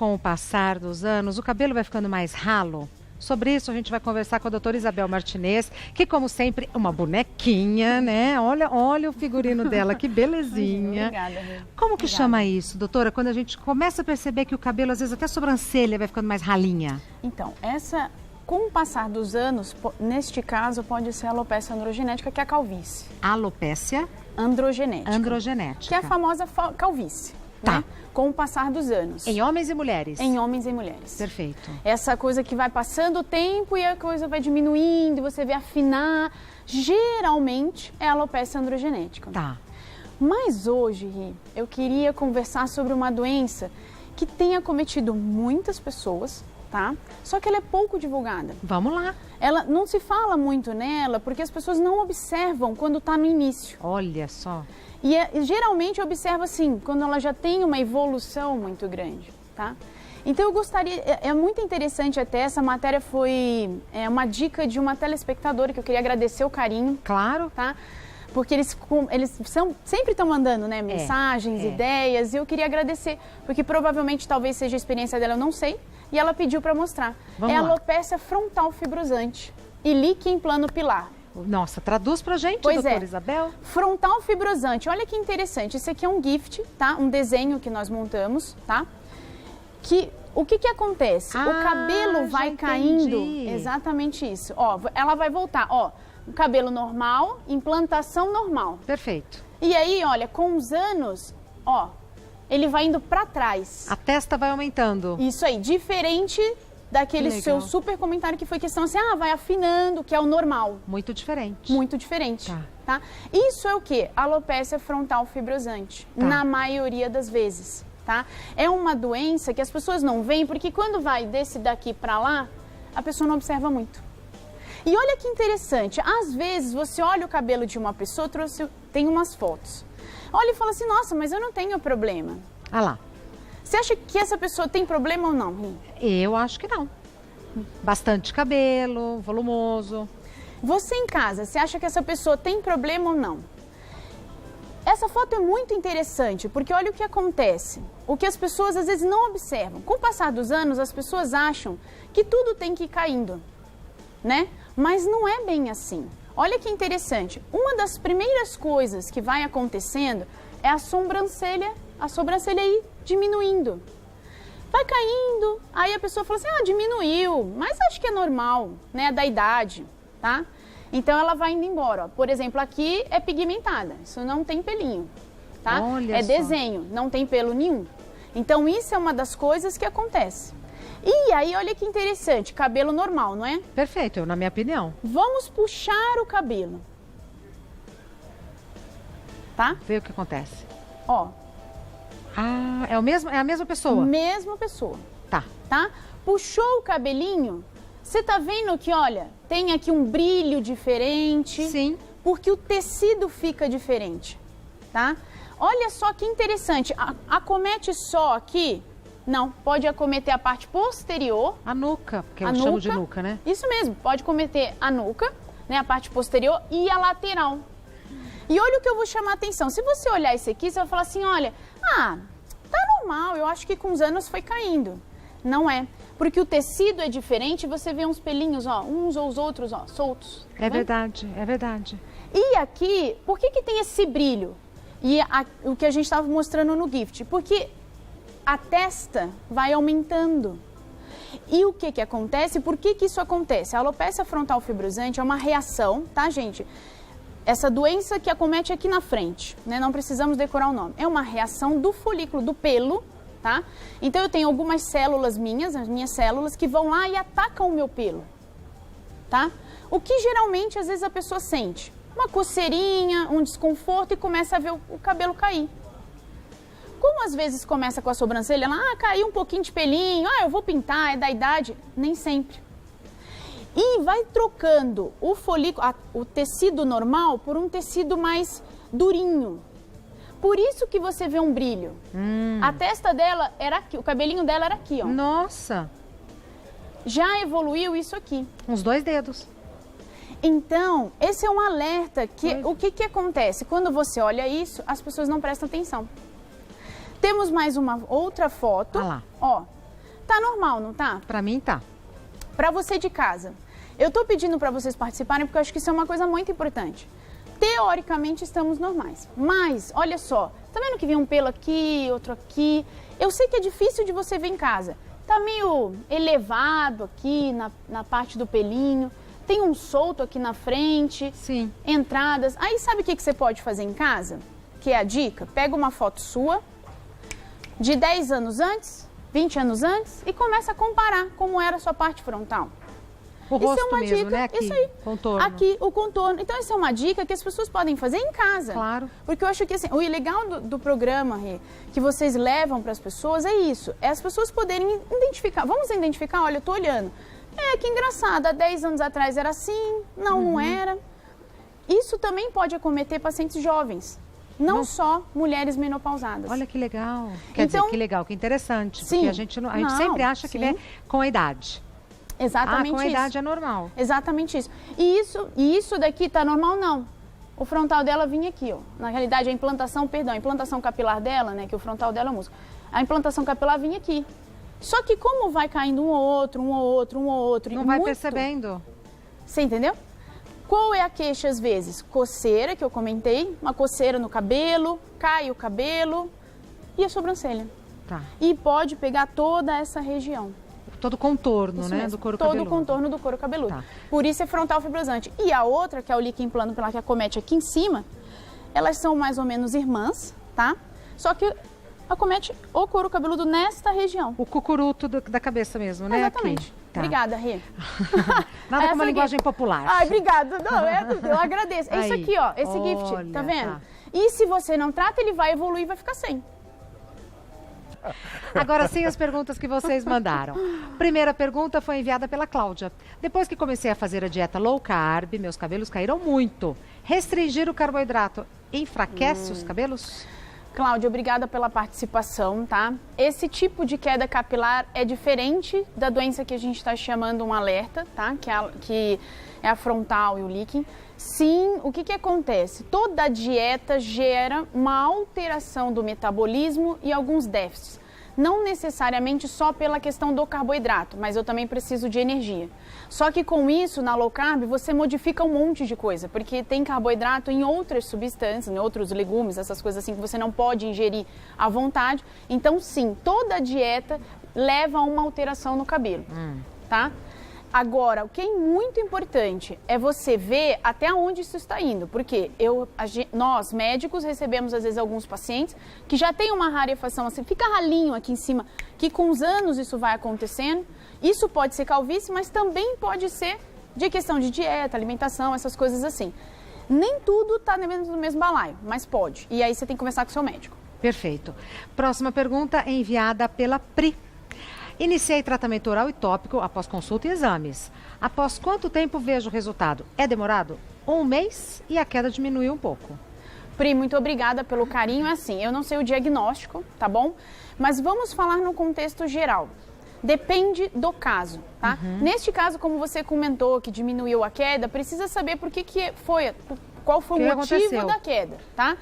com o passar dos anos, o cabelo vai ficando mais ralo? Sobre isso a gente vai conversar com a doutora Isabel Martinez, que como sempre é uma bonequinha, né? Olha o figurino dela, que belezinha. Obrigada, Rê. Como que chama isso, doutora? Quando a gente começa a perceber que o cabelo, às vezes até a sobrancelha vai ficando mais ralinha. Então, com o passar dos anos, neste caso pode ser a alopecia androgenética, que é a calvície. Alopécia Androgenética. androgenética. Que é a famosa calvície. Tá. Né? Com o passar dos anos. Em homens e mulheres? Em homens e mulheres. Perfeito. Essa coisa que vai passando o tempo e a coisa vai diminuindo, e você vê afinar. Geralmente é a alopecia androgenética. Tá. Mas hoje, Ri, eu queria conversar sobre uma doença que tem acometido muitas pessoas, tá? Só que ela é pouco divulgada. Vamos lá. Ela não se fala muito nela porque as pessoas não observam quando está no início. Olha só. E geralmente observa assim, quando ela já tem uma evolução muito grande, tá? Então eu gostaria, é muito interessante até, essa matéria foi uma dica de uma telespectadora que eu queria agradecer o carinho. Claro. Tá? Porque eles sempre estão mandando, né, mensagens, ideias, e eu queria agradecer, porque provavelmente talvez seja a experiência dela, eu não sei, e ela pediu para mostrar. Vamos lá. Alopecia frontal fibrosante e líquen plano pilar. Nossa, traduz pra gente, Pois doutora Isabel. Frontal fibrosante, olha que interessante, isso aqui é um gift, tá? Um desenho que nós montamos, tá? O que acontece? O cabelo vai caindo, exatamente isso. Ó, ela vai voltar, ó, o cabelo normal, implantação normal. Perfeito. E aí, olha, com os anos, ó, ele vai indo pra trás. A testa vai aumentando. Isso aí, diferente daquele seu super comentário que foi questão assim, vai afinando, que é o normal. Muito diferente. Muito diferente, tá? Isso é o quê? Alopecia frontal fibrosante, na maioria das vezes, tá? É uma doença que as pessoas não veem, porque quando vai desse daqui pra lá, a pessoa não observa muito. E olha que interessante, às vezes você olha o cabelo de uma pessoa, tem umas fotos, olha e fala assim, nossa, mas eu não tenho problema. Ah lá. Você acha que essa pessoa tem problema ou não, Ri? Eu acho que não. Bastante cabelo, volumoso. Você em casa, você acha que essa pessoa tem problema ou não? Essa foto é muito interessante, porque olha o que acontece. O que as pessoas às vezes não observam. Com o passar dos anos, as pessoas acham que tudo tem que ir caindo, né? Mas não é bem assim. Olha que interessante. Uma das primeiras coisas que vai acontecendo é a sobrancelha aí diminuindo. Vai caindo, aí a pessoa fala assim, diminuiu, mas acho que é normal, né, da idade, tá? Então ela vai indo embora, ó. Por exemplo, aqui é pigmentada, isso não tem pelinho, tá? Olha é só. desenho, não tem pelo nenhum. Então isso é uma das coisas que acontece. E aí, olha que interessante, cabelo normal, não é? Perfeito, na minha opinião. Vamos puxar o cabelo, tá? Vê o que acontece. Ó. É a mesma pessoa? Mesma pessoa. Tá. Puxou o cabelinho, você tá vendo que, olha, tem aqui um brilho diferente. Sim. Porque o tecido fica diferente, tá? Olha só que interessante, acomete só aqui? Não, pode acometer a parte posterior. A nuca, porque eu chamo de nuca, né? Isso mesmo, pode acometer a nuca, né, a parte posterior e a lateral. E olha o que eu vou chamar a atenção. Se você olhar esse aqui, você vai falar assim, olha, tá normal, eu acho que com os anos foi caindo. Não é, porque o tecido é diferente, você vê uns pelinhos, ó, uns ou os outros, ó, soltos. É verdade, é verdade. E aqui, por que tem esse brilho? E o que a gente estava mostrando no gift? Porque a testa vai aumentando. E o que acontece? Por que isso acontece? A alopecia frontal fibrosante é uma reação, tá, gente? Essa doença que acomete aqui na frente, né? Não precisamos decorar o nome. É uma reação do folículo, do pelo, tá? Então eu tenho algumas células minhas, as minhas células, que vão lá e atacam o meu pelo, tá? O que geralmente às vezes a pessoa sente? Uma coceirinha, um desconforto e começa a ver o cabelo cair. Como às vezes começa com a sobrancelha, caiu um pouquinho de pelinho, eu vou pintar, é da idade. Nem sempre. E vai trocando o folículo, o tecido normal por um tecido mais durinho. Por isso que você vê um brilho. A testa dela era aqui, o cabelinho dela era aqui, ó. Nossa! Já evoluiu isso aqui. Uns 2 dedos. Então, esse é um alerta que o que acontece? Quando você olha isso, as pessoas não prestam atenção. Temos mais uma outra foto. Olha lá. Ó, Tá normal, não tá? Pra mim tá. Pra você de casa, eu tô pedindo pra vocês participarem porque eu acho que isso é uma coisa muito importante. Teoricamente estamos normais, mas olha só, tá vendo que vem um pelo aqui, outro aqui? Eu sei que é difícil de você ver em casa. Tá meio elevado aqui na parte do pelinho, tem um solto aqui na frente, Sim. entradas. Aí sabe o que você pode fazer em casa? Que é a dica? Pega uma foto sua de 10 anos antes, 20 anos antes e começa a comparar como era a sua parte frontal. O Isso rosto é uma mesmo, dica, né? Aqui, isso aí. contorno. Aqui, o contorno. Então, essa é uma dica que as pessoas podem fazer em casa. Claro. Porque eu acho que assim, o legal do programa, Rê, que vocês levam para as pessoas é isso. É as pessoas poderem identificar. Vamos identificar, olha, eu tô olhando. Que engraçado, há 10 anos atrás era assim, não era. Isso também pode acometer pacientes jovens. Não só mulheres menopausadas. Olha que legal. Quer dizer, que legal, que interessante. Sim. Porque a gente sempre acha que vê com a idade. Exatamente com a isso. idade é normal. Exatamente isso. E isso daqui tá normal, não. O frontal dela vinha aqui, ó. Na realidade, a implantação capilar dela, né, que o frontal dela é o músculo. A implantação capilar vinha aqui. Só que como vai caindo um ou outro, Não vai percebendo. Você entendeu? Qual é a queixa às vezes? Coceira, que eu comentei, uma coceira no cabelo, cai o cabelo e a sobrancelha. Tá. E pode pegar toda essa região. Todo o contorno, Isso né, mesmo, do couro cabeludo. todo o contorno do couro cabeludo. Tá. Por isso é frontal fibrosante. E a outra, que é o líquen plano que acomete aqui em cima, elas são mais ou menos irmãs, tá? Só que acomete o couro cabeludo nesta região. O cucuruto da cabeça mesmo, né? Exatamente. Aqui. Tá. Obrigada, Rê. Nada como uma linguagem popular. Ai, obrigada. Não, eu agradeço. É isso Aí. aqui, ó, esse Olha, gift, tá vendo? tá. E se você não trata, ele vai evoluir e vai ficar sem. Agora sim, as perguntas que vocês mandaram. Primeira pergunta foi enviada pela Cláudia. Depois que comecei a fazer a dieta low carb, meus cabelos caíram muito. Restringir o carboidrato enfraquece os cabelos? Cláudia, obrigada pela participação, tá? Esse tipo de queda capilar é diferente da doença que a gente está chamando um alerta, tá? Que é a frontal e o líquen. Sim, o que acontece? Toda dieta gera uma alteração do metabolismo e alguns déficits. Não necessariamente só pela questão do carboidrato, mas eu também preciso de energia. Só que com isso, na low carb, você modifica um monte de coisa, porque tem carboidrato em outras substâncias, em outros legumes, essas coisas assim que você não pode ingerir à vontade. Então, sim, toda dieta leva a uma alteração no cabelo, tá? Agora, o que é muito importante é você ver até onde isso está indo, porque nós, médicos, recebemos às vezes alguns pacientes que já tem uma rarefação, assim, fica ralinho aqui em cima, que com os anos isso vai acontecendo. Isso pode ser calvície, mas também pode ser de questão de dieta, alimentação, essas coisas assim. Nem tudo está no mesmo balaio, mas pode. E aí você tem que conversar com o seu médico. Perfeito. Próxima pergunta enviada pela Pri. Iniciei tratamento oral e tópico após consulta e exames. Após quanto tempo vejo o resultado? É demorado? 1 mês e a queda diminuiu um pouco. Pri, muito obrigada pelo carinho. É assim, eu não sei o diagnóstico, tá bom? Mas vamos falar no contexto geral. Depende do caso, tá? Neste caso, como você comentou que diminuiu a queda, precisa saber qual foi o motivo da queda, tá?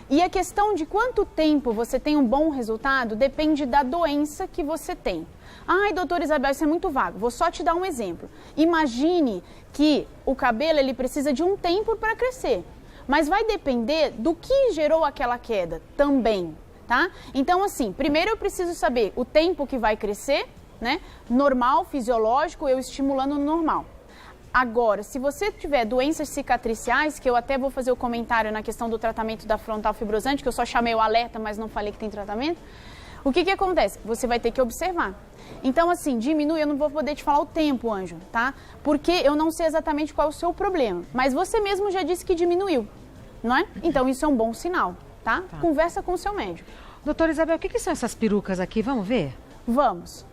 E a questão de quanto tempo você tem um bom resultado depende da doença que você tem. Ai, doutora Isabel, isso é muito vago. Vou só te dar um exemplo. Imagine que o cabelo ele precisa de um tempo para crescer, mas vai depender do que gerou aquela queda também, tá? Então, assim, primeiro eu preciso saber o tempo que vai crescer, né? Normal, fisiológico, eu estimulando no normal. Agora, se você tiver doenças cicatriciais, que eu até vou fazer o comentário na questão do tratamento da frontal fibrosante, que eu só chamei o alerta, mas não falei que tem tratamento, o que acontece? Você vai ter que observar. Então, assim, diminui, eu não vou poder te falar o tempo, Anjo, tá? Porque eu não sei exatamente qual é o seu problema, mas você mesmo já disse que diminuiu, não é? Então, isso é um bom sinal, tá? Conversa com o seu médico. Doutora Isabel, o que são essas perucas aqui? Vamos ver? Vamos.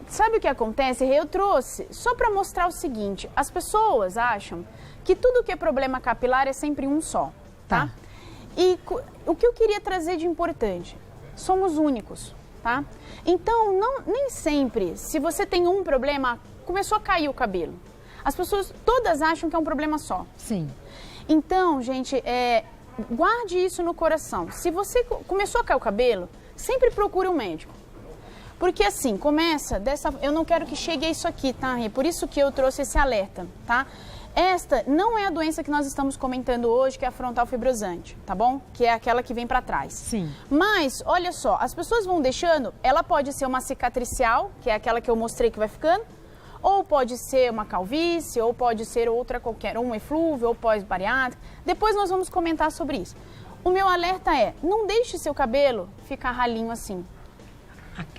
Sabe o que acontece? Eu trouxe só para mostrar o seguinte, as pessoas acham que tudo que é problema capilar é sempre um só, tá? E o que eu queria trazer de importante, somos únicos, tá? Então, nem sempre, se você tem um problema, começou a cair o cabelo. As pessoas todas acham que é um problema só. Sim. Então, gente, guarde isso no coração. Se você começou a cair o cabelo, sempre procure um médico. Porque assim, começa dessa... Eu não quero que chegue a isso aqui, tá, Rê? Por isso que eu trouxe esse alerta, tá? Esta não é a doença que nós estamos comentando hoje, que é a frontal fibrosante, tá bom? Que é aquela que vem para trás. Sim. Mas, olha só, as pessoas vão deixando, ela pode ser uma cicatricial, que é aquela que eu mostrei que vai ficando, ou pode ser uma calvície, ou pode ser outra qualquer, um eflúvio, ou pós-bariátrica. Depois nós vamos comentar sobre isso. O meu alerta é, não deixe seu cabelo ficar ralinho assim.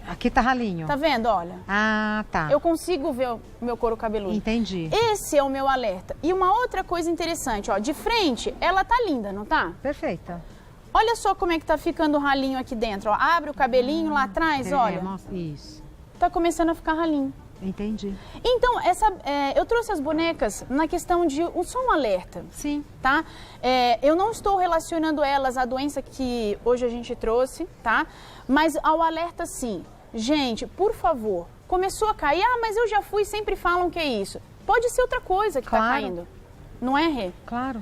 Aqui tá ralinho. Tá vendo, olha? Ah, tá. Eu consigo ver o meu couro cabeludo. Entendi. Esse é o meu alerta. E uma outra coisa interessante, ó, de frente, ela tá linda, não tá? Perfeita. Olha só como é que tá ficando o ralinho aqui dentro, ó. Abre o cabelinho lá atrás, olha. Isso. Tá começando a ficar ralinho. Entendi. Então, eu trouxe as bonecas na questão de só um alerta. Sim. Tá? Eu não estou relacionando elas à doença que hoje a gente trouxe, tá? Mas ao alerta sim. Gente, por favor, começou a cair, mas eu já fui, sempre falam que é isso. Pode ser outra coisa que está caindo. Não é, Rê? Claro.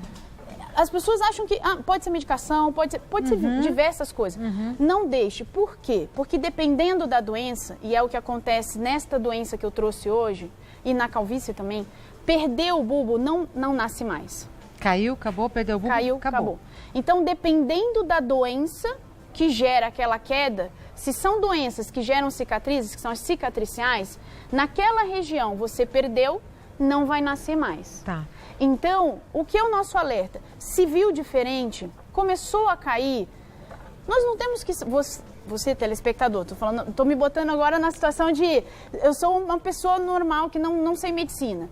As pessoas acham que pode ser medicação, pode ser diversas coisas. Não deixe. Por quê? Porque dependendo da doença, e é o que acontece nesta doença que eu trouxe hoje, e na calvície também, perdeu o bulbo, não nasce mais. Caiu, acabou, perdeu o bulbo, caiu, acabou. Então, dependendo da doença que gera aquela queda, se são doenças que geram cicatrizes, que são as cicatriciais, naquela região você perdeu, não vai nascer mais. Tá. Então, o que é o nosso alerta? Se viu diferente, começou a cair, nós não temos que... Você telespectador, tô me botando agora na situação de... Eu sou uma pessoa normal que não sei medicina.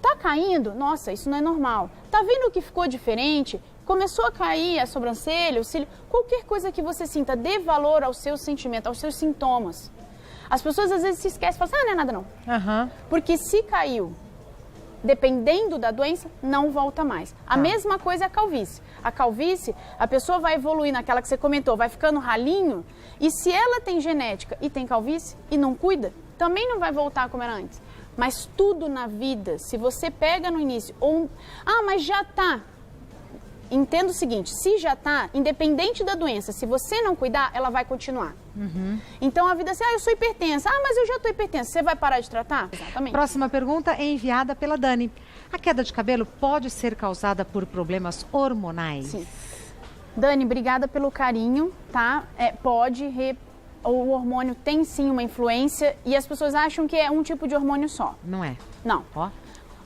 Tá caindo? Nossa, isso não é normal. Tá vendo que ficou diferente? Começou a cair a sobrancelha, o cílio, qualquer coisa que você sinta, dê valor ao seu sentimento, aos seus sintomas. As pessoas às vezes se esquecem e falam, não é nada não. Porque se caiu, dependendo da doença, não volta mais. A mesma coisa é a calvície. A calvície, a pessoa vai evoluir naquela que você comentou, vai ficando ralinho, e se ela tem genética e tem calvície e não cuida, também não vai voltar como era antes. Mas tudo na vida, se você pega no início, mas já tá. Entenda o seguinte, se já tá, independente da doença, se você não cuidar, ela vai continuar. Então a vida assim, eu sou hipertensa, mas eu já tô hipertensa, você vai parar de tratar? Exatamente. Próxima pergunta é enviada pela Dani. A queda de cabelo pode ser causada por problemas hormonais? Sim. Dani, obrigada pelo carinho, tá? O hormônio tem sim uma influência e as pessoas acham que é um tipo de hormônio só. Não é? Não. Ó.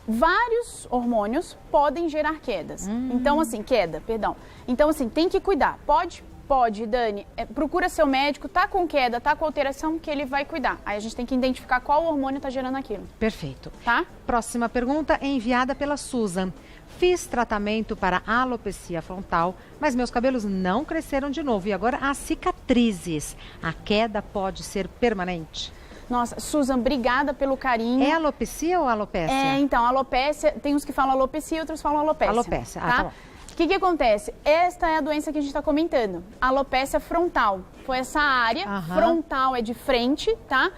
Vários hormônios podem gerar quedas. Então, assim, Então, assim, tem que cuidar. Pode, Dani. Procura seu médico, tá com queda, tá com alteração, que ele vai cuidar. Aí a gente tem que identificar qual hormônio tá gerando aquilo. Perfeito. Tá? Próxima pergunta é enviada pela Susan. Fiz tratamento para alopecia frontal, mas meus cabelos não cresceram de novo e agora há cicatrizes. A queda pode ser permanente? Nossa, Susan, obrigada pelo carinho. É alopecia ou alopécia? Então, alopecia, tem uns que falam alopecia e outros falam alopécia. Alopécia, tá bom. O que acontece? Esta é a doença que a gente está comentando, alopecia frontal. Foi essa área, frontal é de frente, tá?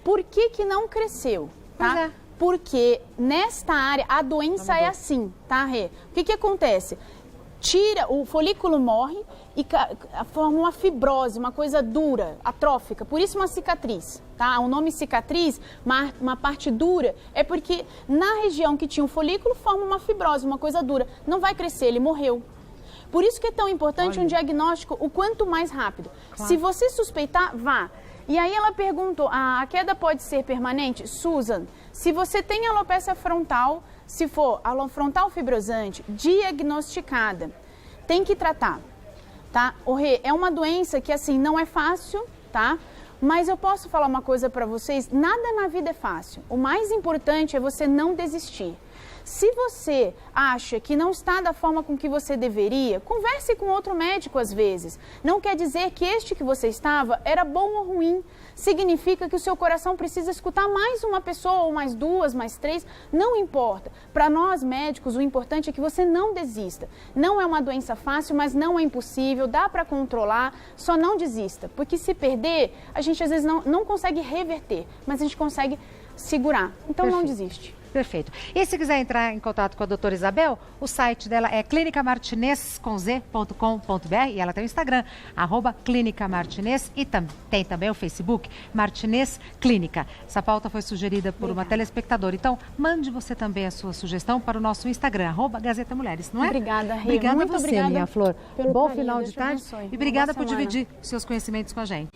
Por que não cresceu, tá? Pois é. Porque nesta área a doença é assim, tá, Rê? O que acontece? O folículo morre e forma uma fibrose, uma coisa dura, atrófica, por isso uma cicatriz, tá? O nome cicatriz, uma parte dura, é porque na região que tinha um folículo forma uma fibrose, uma coisa dura, não vai crescer, ele morreu. Por isso que é tão importante um diagnóstico o quanto mais rápido. Claro. Se você suspeitar, vá. E aí ela perguntou, a queda pode ser permanente? Susan, se você tem alopecia frontal, se for frontal fibrosante, diagnosticada, tem que tratar, tá? É uma doença que, assim, não é fácil, tá? Mas eu posso falar uma coisa para vocês, nada na vida é fácil. O mais importante é você não desistir. Se você acha que não está da forma com que você deveria, converse com outro médico às vezes. Não quer dizer que este que você estava era bom ou ruim. Significa que o seu coração precisa escutar mais uma pessoa, ou mais duas, mais três, não importa. Para nós médicos, o importante é que você não desista. Não é uma doença fácil, mas não é impossível, dá para controlar, só não desista. Porque se perder, a gente às vezes não consegue reverter, mas a gente consegue segurar. Então não desiste. Perfeito. E se quiser entrar em contato com a doutora Isabel, o site dela é clinicamartinez.com.br e ela tem o Instagram, @clinicamartinez, e tem também o Facebook, Martinez Clínica. Essa pauta foi sugerida por uma telespectadora. Então, mande você também a sua sugestão para o nosso Instagram, @Gazeta Mulheres, não é? Obrigada, Rê. Obrigada Muito a você, obrigada minha Flor. pelo Bom carinho, final Deus de te tarde abençoe. e obrigada Boa por semana. dividir seus conhecimentos com a gente.